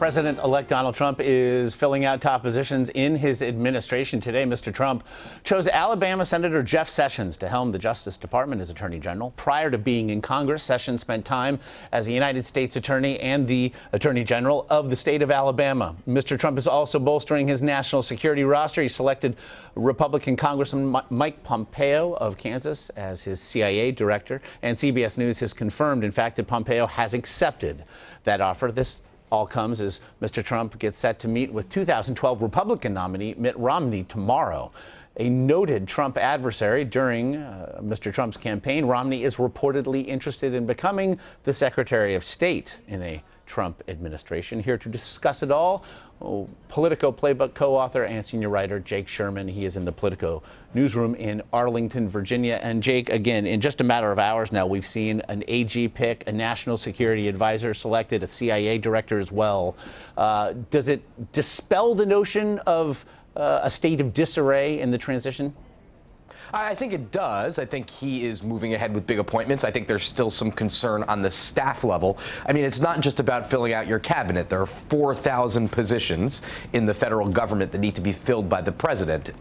President-elect Donald Trump is filling out top positions in his administration. Today, Mr. Trump chose Alabama Senator Jeff Sessions to helm the Justice Department as Attorney General. Prior to being in Congress, Sessions spent time as a United States Attorney and the Attorney General of the state of Alabama. Mr. Trump is also bolstering his national security roster. He selected Republican Congressman Mike Pompeo of Kansas as his CIA director, and CBS News has confirmed, in fact, that Pompeo has accepted that offer. This all comes as Mr. Trump gets set to meet with 2012 Republican nominee Mitt Romney tomorrow. A noted Trump adversary during Mr. Trump's campaign, Romney is reportedly interested in becoming the Secretary of State in a Trump administration. Here to discuss it all, Politico Playbook co-author and senior writer Jake Sherman. He is in the Politico newsroom in Arlington, Virginia. And Jake, again, in just a matter of hours now, we've seen an AG pick, a national security advisor selected, a CIA director as well. Does it dispel the notion of a state of disarray in the transition? I think it does. I think he is moving ahead with big appointments. I think there's still some concern on the staff level. I mean, it's not just about filling out your cabinet. There are 4,000 positions in the federal government that need to be filled by the president.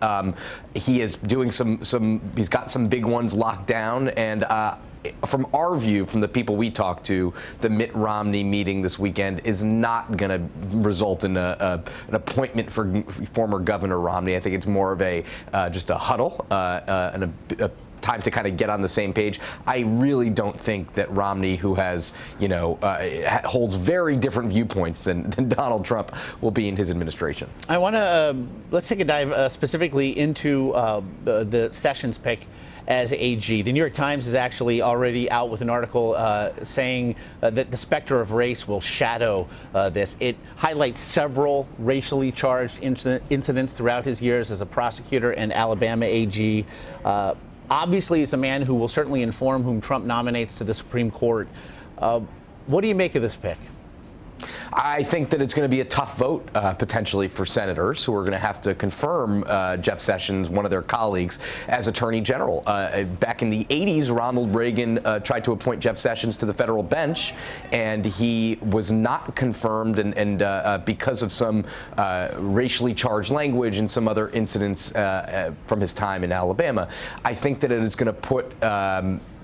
He is doing he's got some big ones locked down, and from our view, from the people we talk to, the Mitt Romney meeting this weekend is not going to result in an appointment for former Governor Romney. I think it's more of a just a huddle and a time to kind of get on the same page. I really don't think that Romney, who has, holds very different viewpoints than Donald Trump, will be in his administration. I want to let's take a dive specifically into the Sessions pick as AG. The New York Times is actually already out with an article saying that the specter of race will shadow this. It highlights several racially charged incidents throughout his years as a prosecutor and Alabama AG. Obviously, he's a man who will certainly inform whom Trump nominates to the Supreme Court. What do you make of this pick? I think that it's going to be a tough vote, potentially, for senators who are going to have to confirm Jeff Sessions, one of their colleagues, as Attorney General. Back in the 80s, Ronald Reagan tried to appoint Jeff Sessions to the federal bench, and he was not confirmed, and because of some racially charged language and some other incidents from his time in Alabama. I think that it is going to put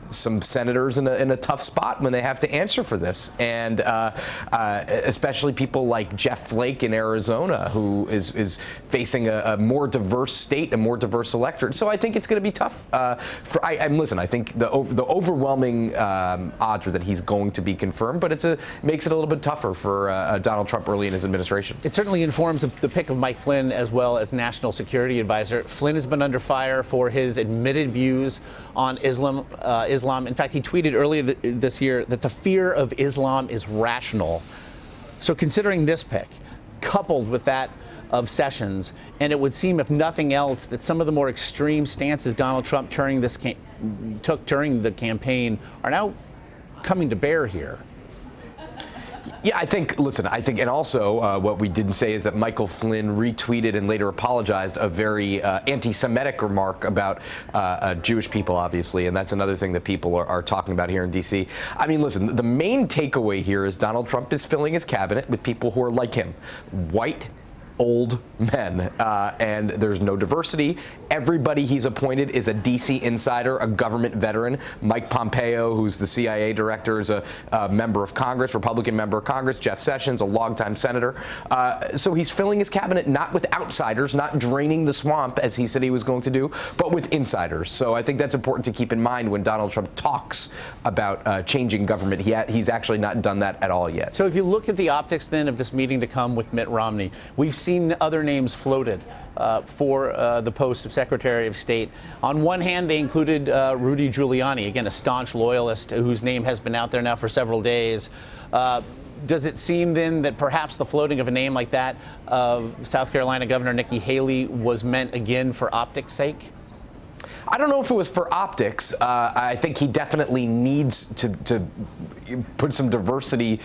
some senators in a tough spot when they have to answer for this, and especially people like Jeff Flake in Arizona, who is facing a more diverse state, a more diverse electorate. So I think it's going to be tough. Listen, I think the overwhelming odds are that he's going to be confirmed, but makes it a little bit tougher for Donald Trump early in his administration. It certainly informs the pick of Mike Flynn as well as national security advisor. Flynn has been under fire for his admitted views on Islam. In fact, he tweeted earlier this year that the fear of Islam is rational. So considering this pick, coupled with that of Sessions, and it would seem, if nothing else, that some of the more extreme stances Donald Trump took during the campaign are now coming to bear here. Yeah, I think, and also what we didn't say is that Michael Flynn retweeted and later apologized a very anti-Semitic remark about Jewish people, obviously, and that's another thing that people are talking about here in D.C. I mean, listen, the main takeaway here is Donald Trump is filling his cabinet with people who are like him, white, old men, and there's no diversity. Everybody he's appointed is a D.C. insider, a government veteran. Mike Pompeo, who's the CIA director, is a member of Congress, Republican member of Congress. Jeff Sessions, a longtime senator. So he's filling his cabinet not with outsiders, not draining the swamp, as he said he was going to do, but with insiders. So I think that's important to keep in mind when Donald Trump talks about changing government. He's actually not done that at all yet. So if you look at the optics, then, of this meeting to come with Mitt Romney, we've seen other names floated for the post of Secretary of State. On one hand, they included Rudy Giuliani, again, a staunch loyalist whose name has been out there now for several days. Does it seem then that perhaps the floating of a name like that of South Carolina Governor Nikki Haley was meant again for optics' sake? I don't know if it was for optics. I think he definitely needs to put some diversity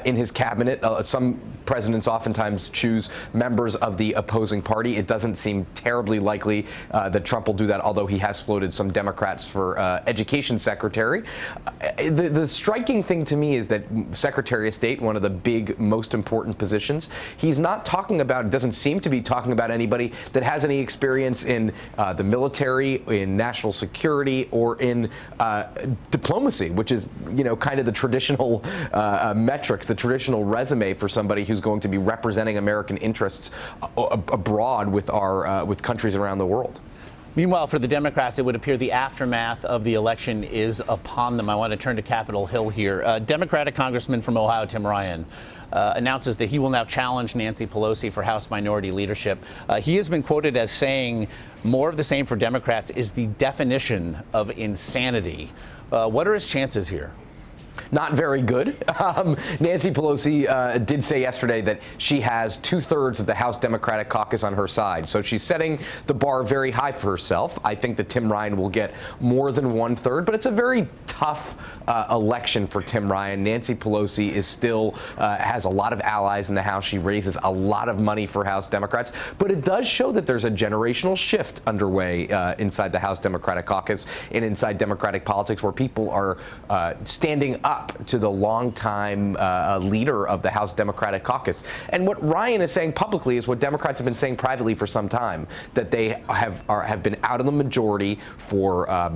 in his cabinet. Some presidents oftentimes choose members of the opposing party. It doesn't seem terribly likely that Trump will do that, although he has floated some Democrats for education secretary. The striking thing to me is that Secretary of State, one of the big, most important positions, he's not talking about, doesn't seem to be talking about anybody that has any experience in the military, in national security, or in diplomacy, which is, kind of the traditional metrics, the traditional resume for somebody who's going to be representing American interests abroad with countries around the world. Meanwhile, for the Democrats, it would appear the aftermath of the election is upon them. I want to turn to Capitol Hill here. Democratic Congressman from Ohio, Tim Ryan, announces that he will now challenge Nancy Pelosi for House minority leadership. He has been quoted as saying more of the same for Democrats is the definition of insanity. What are his chances here? Not very good. Nancy Pelosi did say yesterday that she has 2/3 of the House Democratic caucus on her side. So she's setting the bar very high for herself. I think that Tim Ryan will get more than 1/3, but it's a very tough election for Tim Ryan. Nancy Pelosi is still has a lot of allies in the House. She raises a lot of money for House Democrats, but it does show that there's a generational shift underway inside the House Democratic caucus and inside Democratic politics, where people are standing up to the longtime leader of the House Democratic caucus. And what Ryan is saying publicly is what Democrats have been saying privately for some time, that they have been out of the majority for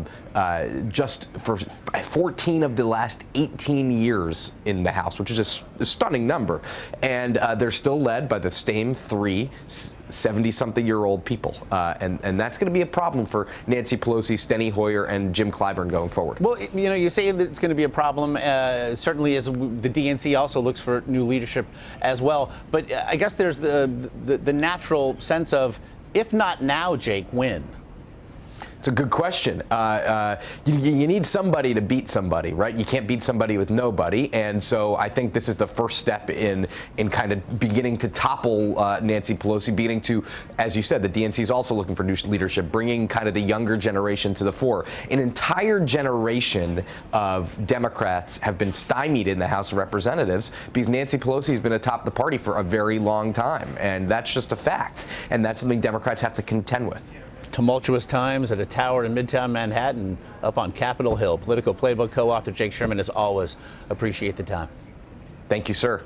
just for 14 of the last 18 years in the House, which is a stunning number. And they're still led by the same three 70-something-year-old people. And that's going to be a problem for Nancy Pelosi, Steny Hoyer, and Jim Clyburn going forward. Well, you say that it's going to be a problem, certainly as the DNC also looks for new leadership as well. But I guess there's the natural sense of, if not now, Jake, when? It's a good question. You need somebody to beat somebody, right? You can't beat somebody with nobody. And so I think this is the first step in kind of beginning to topple Nancy Pelosi, beginning to, as you said, the DNC is also looking for new leadership, bringing kind of the younger generation to the fore. An entire generation of Democrats have been stymied in the House of Representatives because Nancy Pelosi has been atop the party for a very long time. And that's just a fact. And that's something Democrats have to contend with. Tumultuous times at a tower in Midtown Manhattan, up on Capitol Hill. Politico Playbook co-author Jake Sherman, as always, appreciate the time. Thank you, sir.